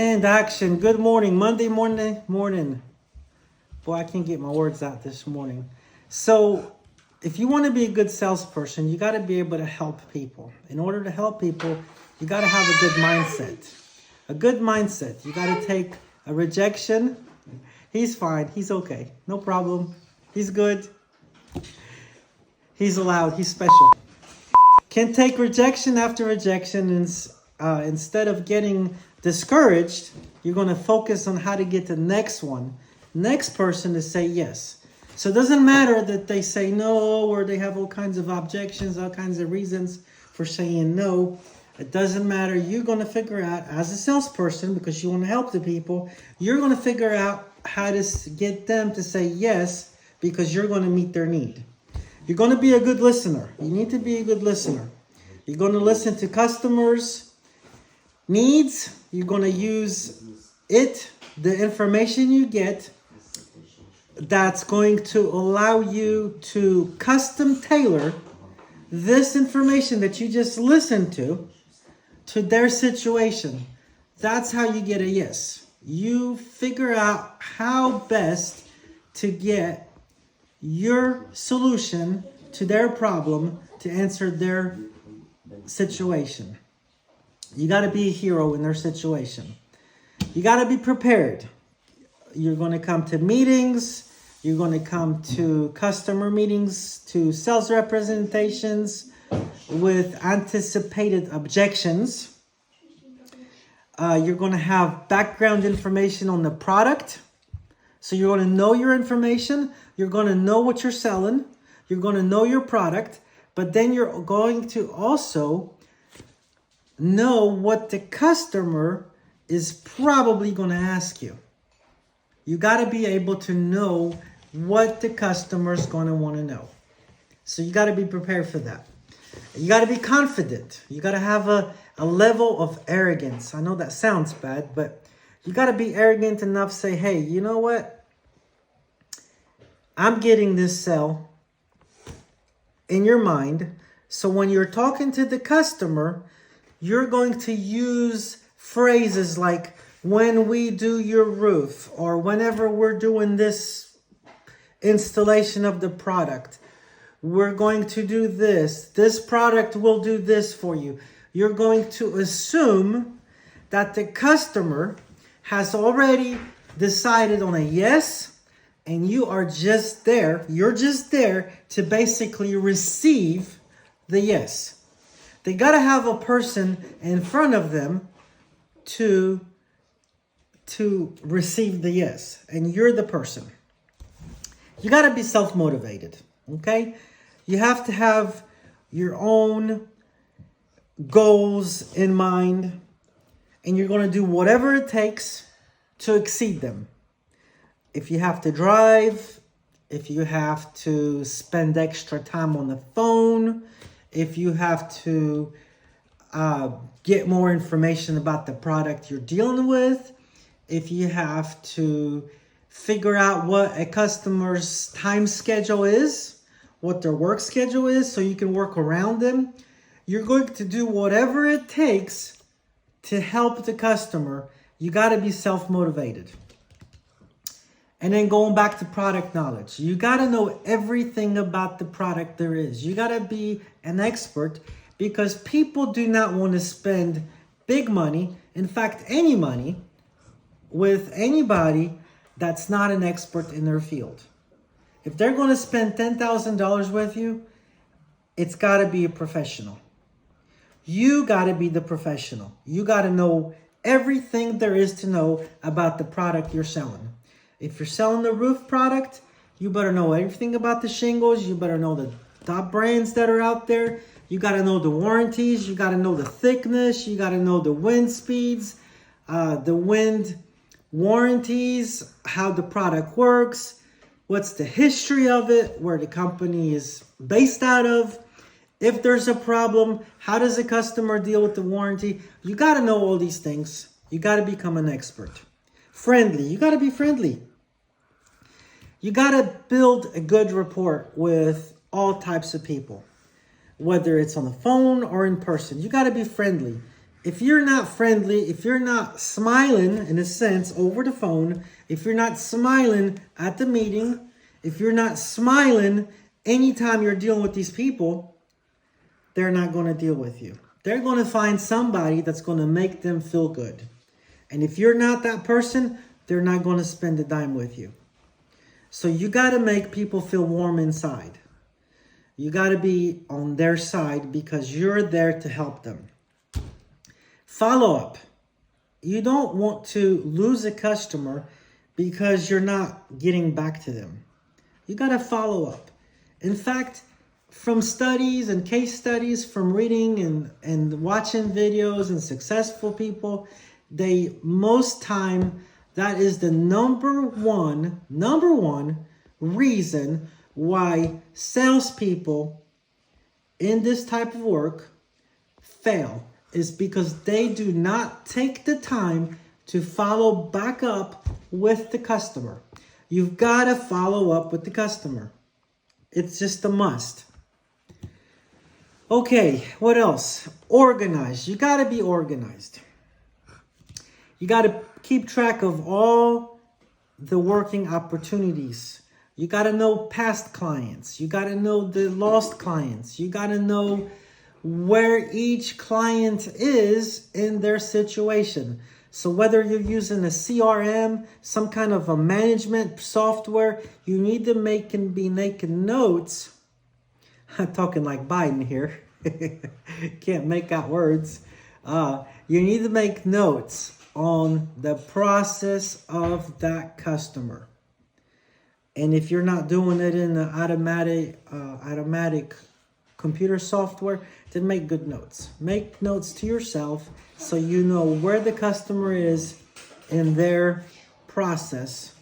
And action. Good morning. Monday morning. Boy, I can't get my words out this morning. So, if you want to be a good salesperson, you got to be able to help people. In order to help people, you got to have a good mindset. A good mindset. You got to take a rejection. He's fine. He's okay. No problem. He's good. He's allowed. He's special. Can take rejection after rejection, and instead of getting discouraged, you're going to focus on how to get the next person to say yes. So it doesn't matter that they say no, or they have all kinds of objections, all kinds of reasons for saying no. It doesn't matter. You're going to figure out, as a salesperson, because you want to help the people, you're going to figure out how to get them to say yes, because you're going to meet their need. You're going to be a good listener. You need to be a good listener. You're going to listen to customers' needs. You're going to use the information you get, that's going to allow you to custom tailor this information that you just listened to their situation. That's how you get a yes. You figure out how best to get your solution to their problem to answer their situation. You got to be a hero in their situation. You got to be prepared. You're going to come to meetings. You're going to come to customer meetings, to sales representations with anticipated objections. You're going to have background information on the product. So you're going to know your information. You're going to know what you're selling. You're going to know your product. But then you're going to also know what the customer is probably going to ask you. You got to be able to know what the customer is going to want to know. So you got to be prepared for that. You got to be confident. You got to have a level of arrogance. I know that sounds bad, but you got to be arrogant enough to say, hey, you know what? I'm getting this sale in your mind. So when you're talking to the customer, you're going to use phrases like, when we do your roof, or whenever we're doing this installation of the product, we're going to do this. This product will do this for you. You're going to assume that the customer has already decided on a yes, and you are just there. You're just there to basically receive the yes. They got to have a person in front of them to receive the yes, and you're the person. You got to be self-motivated, okay? You have to have your own goals in mind, and you're going to do whatever it takes to exceed them. If you have to drive, if you have to spend extra time on the phone, if you have to get more information about the product you're dealing with, if you have to figure out what a customer's time schedule is, what their work schedule is, so you can work around them, you're going to do whatever it takes to help the customer. You got to be self-motivated. And then going back to product knowledge, you got to know everything about the product there is. You got to be an expert, because people do not want to spend big money, in fact, any money, with anybody that's not an expert in their field. If they're going to spend $10,000 with you, it's got to be a professional. You got to be the professional. You got to know everything there is to know about the product you're selling. If you're selling the roof product, you better know everything about the shingles. You better know the top brands that are out there. You got to know the warranties. You got to know the thickness. You got to know the wind speeds, the wind warranties, how the product works, what's the history of it, where the company is based out of. If there's a problem, how does the customer deal with the warranty? You got to know all these things. You got to become an expert. Friendly. You got to be friendly. You got to build a good rapport with all types of people, whether it's on the phone or in person. You got to be friendly. if you're not friendly, if you're not smiling, in a sense, over the phone, if you're not smiling at the meeting, if you're not smiling anytime you're dealing with these people, they're not going to deal with you. They're going to find somebody that's going to make them feel good. And if you're not that person, they're not going to spend a dime with you. So you got to make people feel warm inside. You got to be on their side because you're there to help them. Follow up. You don't want to lose a customer because you're not getting back to them. You got to follow up. In fact, from studies and case studies, from reading and watching videos and successful people, most time that is the number one reason why salespeople in this type of work fail, is because they do not take the time to follow back up with the customer. You've got to follow up with the customer. It's just a must. Okay, what else? Organized. You got to be organized. You got to keep track of all the working opportunities. You got to know past clients. You got to know the lost clients. You got to know where each client is in their situation. So whether you're using a CRM, some kind of a management software, you need to be making notes. I'm talking like Biden here. Can't make out words. You need to make notes on the process of that customer. And if you're not doing it in the automatic computer software, then make good notes. Make notes to yourself so you know where the customer is in their process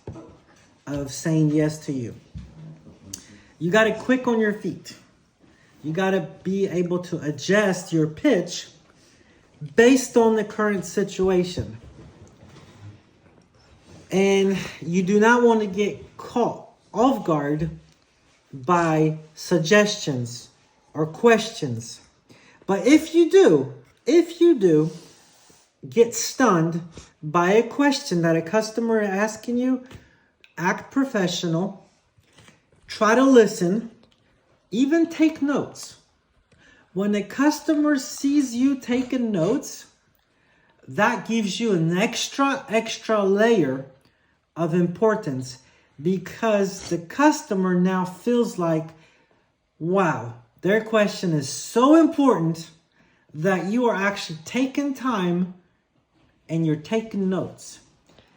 of saying yes to you. You got to quick on your feet. You got to be able to adjust your pitch based on the current situation. And you do not want to get caught off guard by suggestions or questions. But if you do get stunned by a question that a customer is asking you, act professional, try to listen, even take notes. When a customer sees you taking notes, that gives you an extra layer of importance, because the customer now feels like, wow, their question is so important that you are actually taking time and you're taking notes.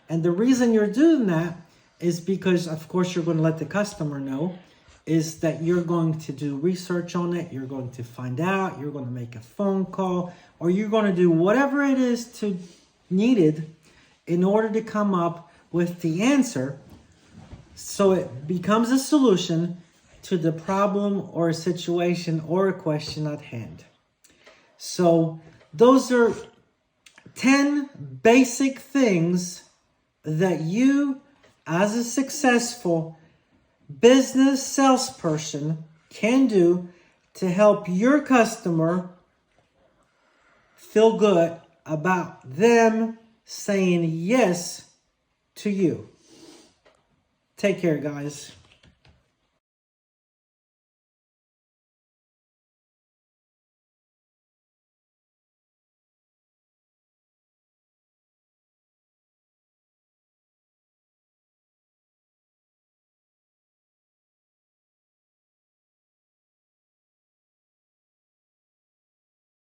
And the reason you're doing that is because, of course, you're going to let the customer know is that you're going to do research on it. You're going to find out. You're going to make a phone call, or you're going to do whatever it is needed in order to come up with the answer, so it becomes a solution to the problem or a situation or a question at hand. So those are 10 basic things that you, as a successful business salesperson, can do to help your customer feel good about them saying yes to you. Take care, guys.